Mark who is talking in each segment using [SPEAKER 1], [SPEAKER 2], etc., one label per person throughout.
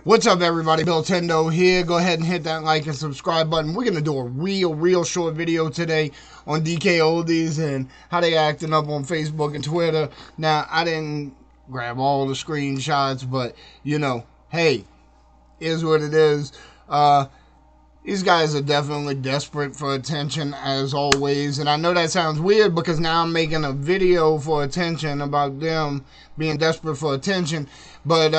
[SPEAKER 1] What's up, everybody? Bill Tendo here. Go ahead and hit that like and subscribe button. We're going to do a real short video today on DK Oldies and how they acting up on Facebook and Twitter. Now, I didn't grab all the screenshots, but, hey, is what it is. These guys are definitely desperate for attention, as always. And I know that sounds weird because now I'm making a video for attention about them being desperate for attention. But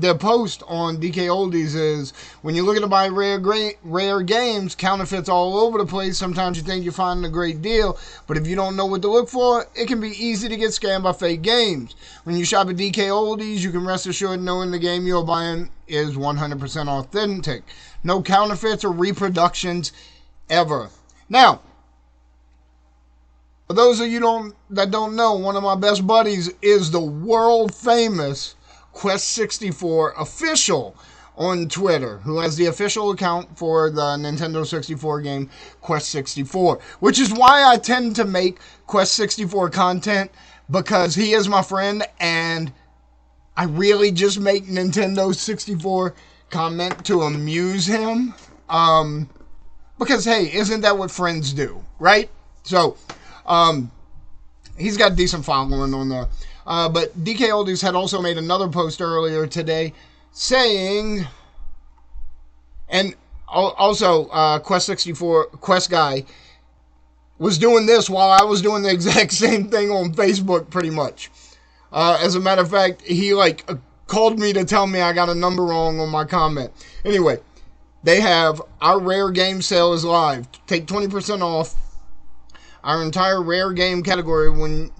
[SPEAKER 1] their post on DK Oldies is, when you're looking to buy rare games, counterfeits all over the place. Sometimes you think you're finding a great deal, but if you don't know what to look for, it can be easy to get scammed by fake games. When you shop at DK Oldies, you can rest assured knowing the game you're buying is 100% authentic. No counterfeits or reproductions ever. Now, for those of you that don't know, one of my best buddies is the world famous Quest64 official on Twitter, who has the official account for the Nintendo 64 game Quest64, which is why I tend to make Quest64 content, because he is my friend and I really just make Nintendo 64 comment to amuse him, because hey, isn't that what friends do, right? So he's got a decent following on there. But DK Oldies had also made another post earlier today saying, and also Quest64 Quest guy was doing this while I was doing the exact same thing on Facebook, pretty much. As a matter of fact, he called me to tell me I got a number wrong on my comment. Anyway, they have our rare game sale is live. Take 20% off our entire rare game category when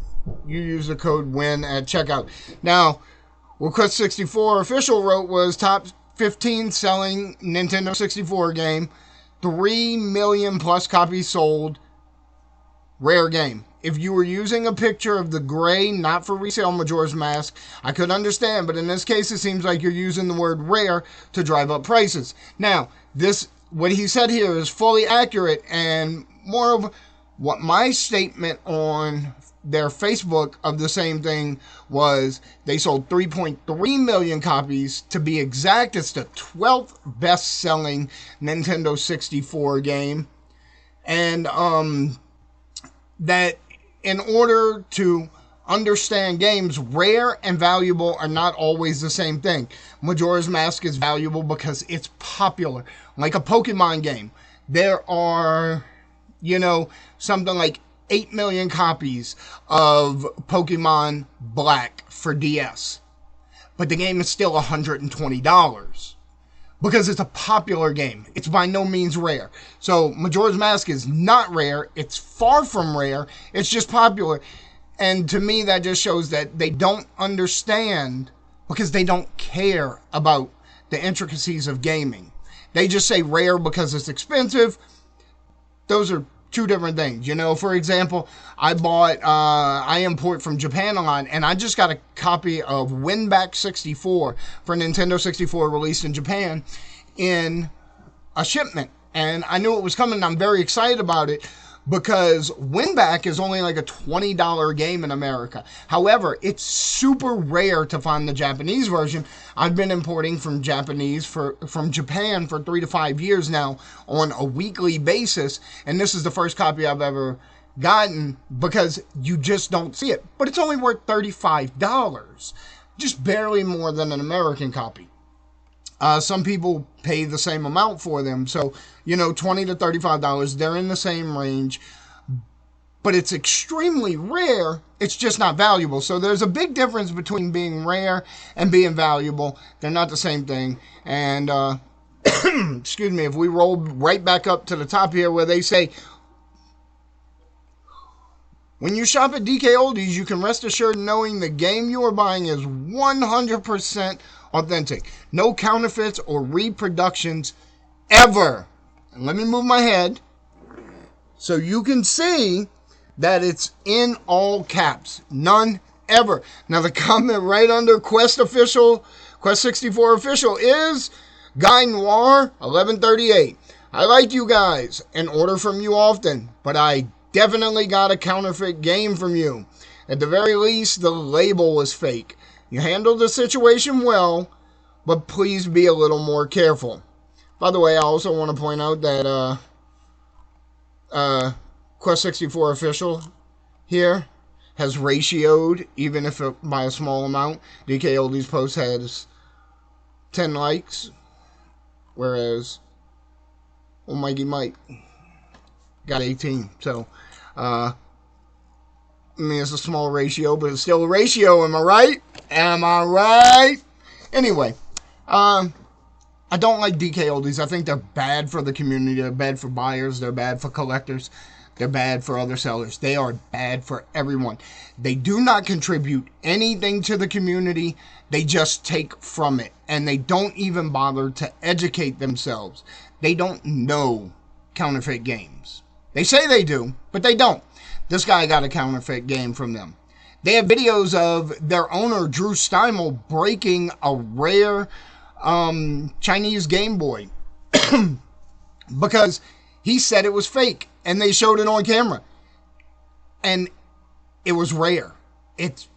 [SPEAKER 1] you use the code WIN at checkout. Now, what Quest64 official wrote was top 15 selling Nintendo 64 game, 3 million plus copies sold, rare game. If you were using a picture of the gray, not for resale Majora's Mask, I could understand, but in this case, it seems like you're using the word rare to drive up prices. Now, what he said here is fully accurate, and more of what my statement on their Facebook of the same thing was. They sold 3.3 million copies. To be exact, it's the 12th best-selling Nintendo 64 game. And, that in order to understand games, rare and valuable are not always the same thing. Majora's Mask is valuable because it's popular. Like a Pokemon game, there are, something like 8 million copies of Pokemon Black for DS. But the game is still $120. Because it's a popular game. It's by no means rare. So Majora's Mask is not rare. It's far from rare. It's just popular. And to me, that just shows that they don't understand, because they don't care about the intricacies of gaming. They just say rare because it's expensive. Those are two different things. For example, I import from Japan a lot, and I just got a copy of Winback 64 for Nintendo 64 released in Japan in a shipment. And I knew it was coming, and I'm very excited about it, because Winback is only like a $20 game in America. However, it's super rare to find the Japanese version. I've been importing from Japan for 3 to 5 years now on a weekly basis, and this is the first copy I've ever gotten, because you just don't see it. But it's only worth $35, just barely more than an American copy. Some people pay the same amount for them. So, $20 to $35, they're in the same range. But it's extremely rare. It's just not valuable. So there's a big difference between being rare and being valuable. They're not the same thing. And, excuse me, if we roll right back up to the top here where they say, when you shop at DK Oldies, you can rest assured knowing the game you are buying is 100% authentic. No counterfeits or reproductions ever. And let me move my head so you can see that it's in all caps. None ever. Now, the comment right under Quest64 official is Guy Noir 1138. I like you guys and order from you often, but I definitely got a counterfeit game from you. At the very least, the label was fake. You handled the situation well, but please be a little more careful. By the way, I also want to point out that Quest 64 official here has ratioed, even if by a small amount. DK Oldies post has 10 likes, whereas Mikey Mike got 18. So, I mean, it's a small ratio, but it's still a ratio. Am I right? Am I right? Anyway, I don't like DK Oldies. I think they're bad for the community. They're bad for buyers. They're bad for collectors. They're bad for other sellers. They are bad for everyone. They do not contribute anything to the community. They just take from it. And they don't even bother to educate themselves. They don't know counterfeit games. They say they do, but they don't. This guy got a counterfeit game from them. They have videos of their owner, Drew Steimel, breaking a rare Chinese Game Boy because he said it was fake, and they showed it on camera, and it was rare. It's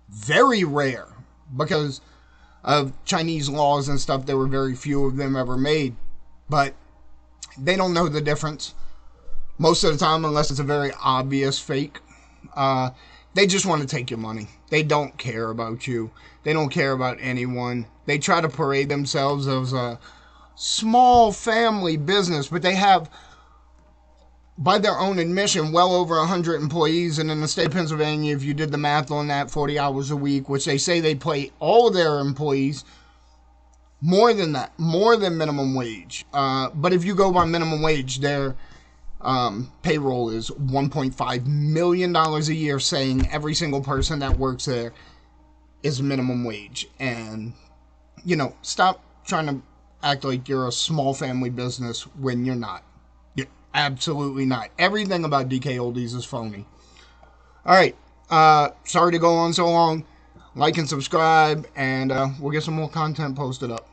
[SPEAKER 1] very rare because of Chinese laws and stuff. There were very few of them ever made, but they don't know the difference most of the time unless it's a very obvious fake. They just want to take your money. They don't care about you. They don't care about anyone. They try to parade themselves as a small family business, but they have, by their own admission, well over 100 employees. And in the state of Pennsylvania, if you did the math on that, 40 hours a week, which they say they pay all of their employees, more than that, more than minimum wage. But if you go by minimum wage, their payroll is $1.5 million a year, saying every single person that works there is minimum wage. And, you know, stop trying to act like you're a small family business when you're not. You're absolutely not. Everything about DK Oldies is phony. Alright, sorry to go on so long. Like and subscribe, and we'll get some more content posted up.